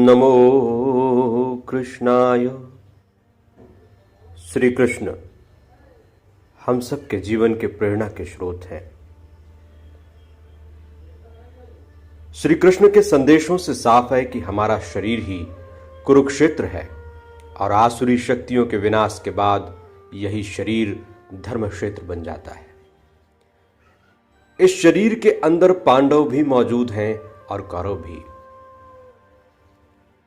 नमो कृष्णाय। श्री कृष्ण हम सब के जीवन के प्रेरणा के स्रोत हैं। श्री कृष्ण के संदेशों से साफ है कि हमारा शरीर ही कुरुक्षेत्र है और आसुरी शक्तियों के विनाश के बाद यही शरीर धर्म क्षेत्र बन जाता है। इस शरीर के अंदर पांडव भी मौजूद हैं और कौरव भी।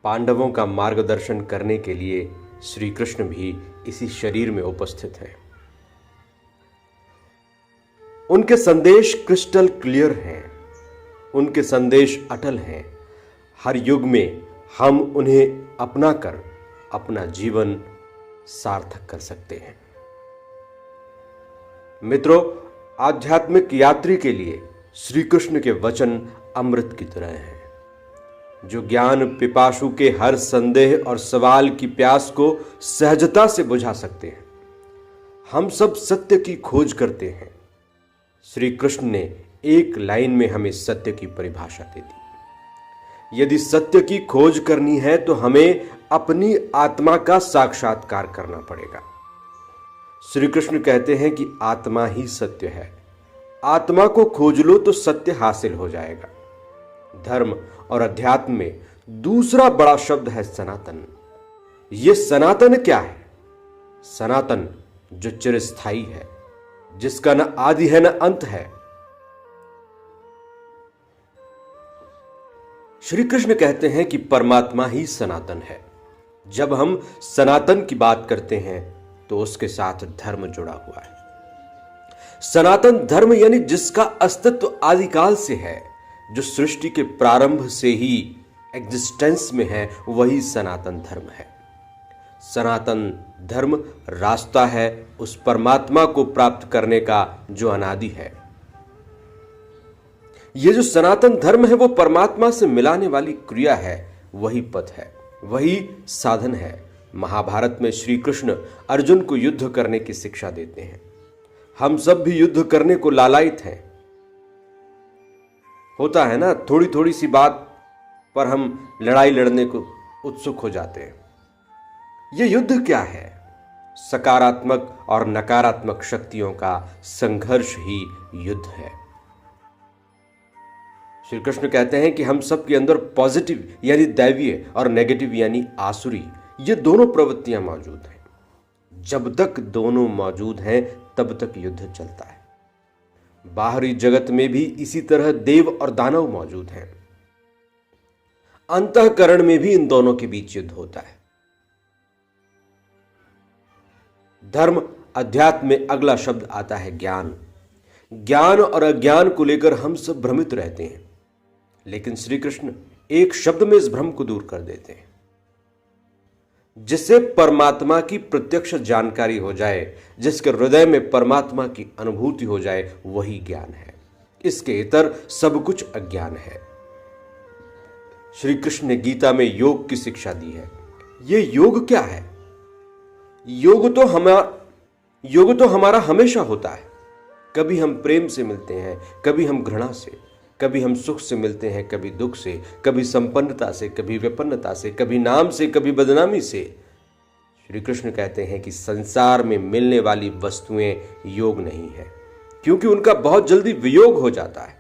पांडवों का मार्गदर्शन करने के लिए श्री कृष्ण भी इसी शरीर में उपस्थित हैं। उनके संदेश क्रिस्टल क्लियर हैं, उनके संदेश अटल हैं। हर युग में हम उन्हें अपनाकर अपना जीवन सार्थक कर सकते हैं। मित्रों, आध्यात्मिक यात्री के लिए श्री कृष्ण के वचन अमृत की तरह हैं, जो ज्ञान पिपासु के हर संदेह और सवाल की प्यास को सहजता से बुझा सकते हैं। हम सब सत्य की खोज करते हैं। श्री कृष्ण ने एक लाइन में हमें सत्य की परिभाषा दे दी। यदि सत्य की खोज करनी है तो हमें अपनी आत्मा का साक्षात्कार करना पड़ेगा। श्री कृष्ण कहते हैं कि आत्मा ही सत्य है। आत्मा को खोज लो तो सत्य हासिल हो जाएगा। धर्म और अध्यात्म में दूसरा बड़ा शब्द है सनातन। यह सनातन क्या है? सनातन जो चिरस्थायी है, जिसका न आदि है न अंत है। श्री कृष्ण कहते हैं कि परमात्मा ही सनातन है। जब हम सनातन की बात करते हैं तो उसके साथ धर्म जुड़ा हुआ है। सनातन धर्म यानी जिसका अस्तित्व आदिकाल से है, जो सृष्टि के प्रारंभ से ही एग्जिस्टेंस में है, वही सनातन धर्म है। सनातन धर्म रास्ता है उस परमात्मा को प्राप्त करने का जो अनादि है। यह जो सनातन धर्म है वो परमात्मा से मिलाने वाली क्रिया है, वही पथ है, वही साधन है। महाभारत में श्री कृष्ण अर्जुन को युद्ध करने की शिक्षा देते हैं। हम सब भी युद्ध करने को लालायित हैं। होता है ना, थोड़ी थोड़ी सी बात पर हम लड़ाई लड़ने को उत्सुक हो जाते हैं। यह युद्ध क्या है? सकारात्मक और नकारात्मक शक्तियों का संघर्ष ही युद्ध है। श्री कृष्ण कहते हैं कि हम सब के अंदर पॉजिटिव यानी दैवीय और नेगेटिव यानी आसुरी, ये दोनों प्रवृत्तियां मौजूद हैं। जब तक दोनों मौजूद हैं तब तक युद्ध चलता है। बाहरी जगत में भी इसी तरह देव और दानव मौजूद हैं। अंतःकरण में भी इन दोनों के बीच युद्ध होता है। धर्म अध्यात्म में अगला शब्द आता है ज्ञान। ज्ञान और अज्ञान को लेकर हम सब भ्रमित रहते हैं, लेकिन श्री कृष्ण एक शब्द में इस भ्रम को दूर कर देते हैं। जिससे परमात्मा की प्रत्यक्ष जानकारी हो जाए, जिसके हृदय में परमात्मा की अनुभूति हो जाए, वही ज्ञान है। इसके इतर सब कुछ अज्ञान है। श्री कृष्ण ने गीता में योग की शिक्षा दी है। यह योग क्या है? योग तो हमारा हमेशा होता है। कभी हम प्रेम से मिलते हैं, कभी हम घृणा से, कभी हम सुख से मिलते हैं, कभी दुख से, कभी संपन्नता से, कभी विपन्नता से, कभी नाम से, कभी बदनामी से। श्री कृष्ण कहते हैं कि संसार में मिलने वाली वस्तुएं योग नहीं है, क्योंकि उनका बहुत जल्दी वियोग हो जाता है।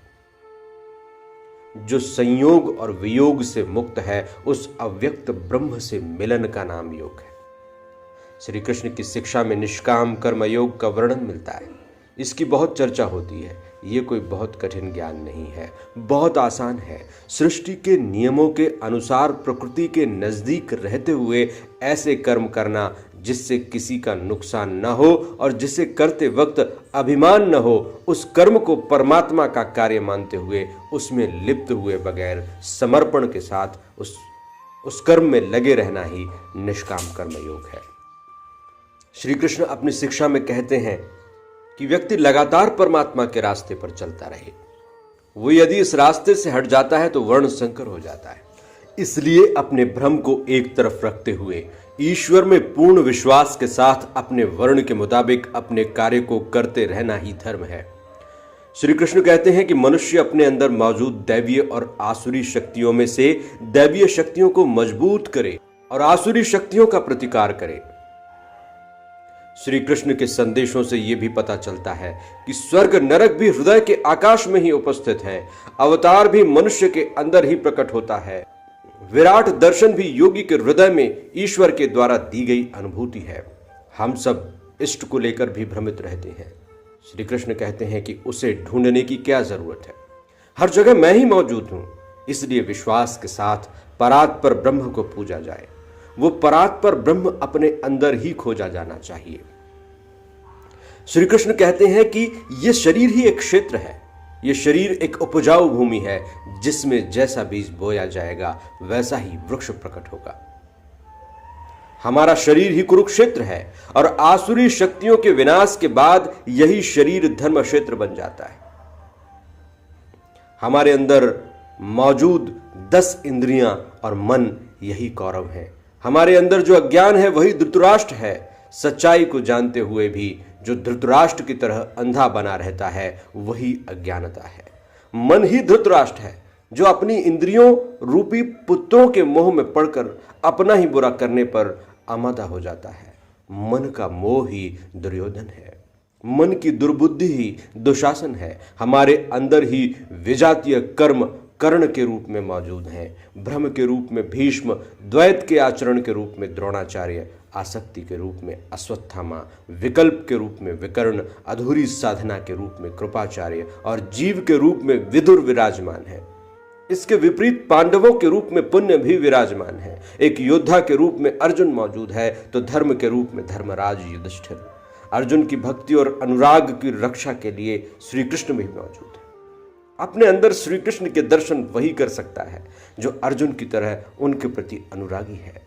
जो संयोग और वियोग से मुक्त है, उस अव्यक्त ब्रह्म से मिलन का नाम योग है। श्री कृष्ण की शिक्षा में निष्काम कर्म योग का वर्णन मिलता है। इसकी बहुत चर्चा होती है। ये कोई बहुत कठिन ज्ञान नहीं है, बहुत आसान है। सृष्टि के नियमों के अनुसार प्रकृति के नजदीक रहते हुए ऐसे कर्म करना जिससे किसी का नुकसान न हो और जिसे करते वक्त अभिमान न हो। उस कर्म को परमात्मा का कार्य मानते हुए उसमें लिप्त हुए बगैर समर्पण के साथ उस कर्म में लगे रहना ही निष्काम कर्म योग है। श्री कृष्ण अपनी शिक्षा में कहते हैं कि व्यक्ति लगातार परमात्मा के रास्ते पर चलता रहे। वो यदि इस रास्ते से हट जाता है तो वर्ण संकर हो जाता है। इसलिए अपने भ्रम को एक तरफ रखते हुए ईश्वर में पूर्ण विश्वास के साथ अपने वर्ण के मुताबिक अपने कार्य को करते रहना ही धर्म है। श्री कृष्ण कहते हैं कि मनुष्य अपने अंदर मौजूद दैवीय और आसुरी शक्तियों में से दैवीय शक्तियों को मजबूत करे और आसुरी शक्तियों का प्रतिकार करे। श्री कृष्ण के संदेशों से यह भी पता चलता है कि स्वर्ग नरक भी हृदय के आकाश में ही उपस्थित है। अवतार भी मनुष्य के अंदर ही प्रकट होता है। विराट दर्शन भी योगी के हृदय में ईश्वर के द्वारा दी गई अनुभूति है। हम सब इष्ट को लेकर भी भ्रमित रहते हैं। श्री कृष्ण कहते हैं कि उसे ढूंढने की क्या जरूरत है, हर जगह मैं ही मौजूद हूं। इसलिए विश्वास के साथ परात्पर ब्रह्म को पूजा जाए। वो परात्पर ब्रह्म अपने अंदर ही खोजा जाना चाहिए। श्री कृष्ण कहते हैं कि यह शरीर ही एक क्षेत्र है। यह शरीर एक उपजाऊ भूमि है जिसमें जैसा बीज बोया जाएगा वैसा ही वृक्ष प्रकट होगा। हमारा शरीर ही कुरुक्षेत्र है और आसुरी शक्तियों के विनाश के बाद यही शरीर धर्म क्षेत्र बन जाता है। हमारे अंदर मौजूद 10 इंद्रियां और मन यही कौरव है। हमारे अंदर जो अज्ञान है वही धृतराष्ट्र है। सच्चाई को जानते हुए भी जो धृतराष्ट्र की तरह अंधा बना रहता है वही अज्ञानता है। मन ही धृतराष्ट्र है जो अपनी इंद्रियों रूपी पुत्रों के मोह में पड़कर अपना ही बुरा करने पर आमादा हो जाता है। मन का मोह ही दुर्योधन है। मन की दुर्बुद्धि ही दुशासन है। हमारे अंदर ही विजातीय कर्म कर्ण के रूप में मौजूद हैं, भ्रम के रूप में भीष्म, द्वैत के आचरण के रूप में द्रोणाचार्य, आसक्ति के रूप में अश्वत्थामा, विकल्प के रूप में विकर्ण, अधूरी साधना के रूप में कृपाचार्य और जीव के रूप में विदुर विराजमान है। इसके विपरीत पांडवों के रूप में पुण्य भी विराजमान है। एक योद्धा के रूप में अर्जुन मौजूद है तो धर्म के रूप में धर्मराज युधिष्ठिर। अर्जुन की भक्ति और अनुराग की रक्षा के लिए श्री कृष्ण भी मौजूद है। अपने अंदर श्री कृष्ण के दर्शन वही कर सकता है जो अर्जुन की तरह उनके प्रति अनुरागी है।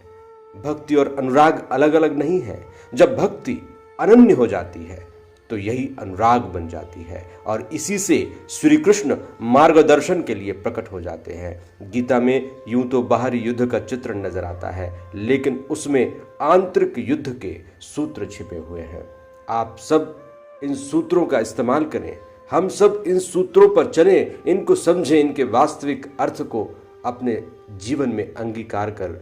भक्ति और अनुराग अलग अलग नहीं है। जब भक्ति अनन्य हो जाती है तो यही अनुराग बन जाती है और इसी से श्री कृष्ण मार्गदर्शन के लिए प्रकट हो जाते हैं। गीता में यूं तो बाहरी युद्ध का चित्र नजर आता है लेकिन उसमें आंतरिक युद्ध के सूत्र छिपे हुए हैं। आप सब इन सूत्रों का इस्तेमाल करें। हम सब इन सूत्रों पर चलें, इनको समझें, इनके वास्तविक अर्थ को अपने जीवन में अंगीकार कर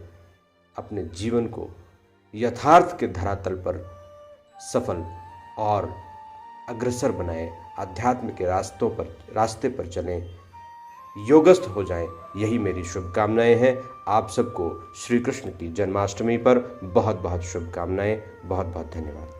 अपने जीवन को यथार्थ के धरातल पर सफल और अग्रसर बनाएं। अध्यात्म के रास्ते पर चलें, योगस्थ हो जाएं। यही मेरी शुभकामनाएं हैं। आप सबको श्री कृष्ण की जन्माष्टमी पर बहुत बहुत शुभकामनाएं। बहुत बहुत धन्यवाद।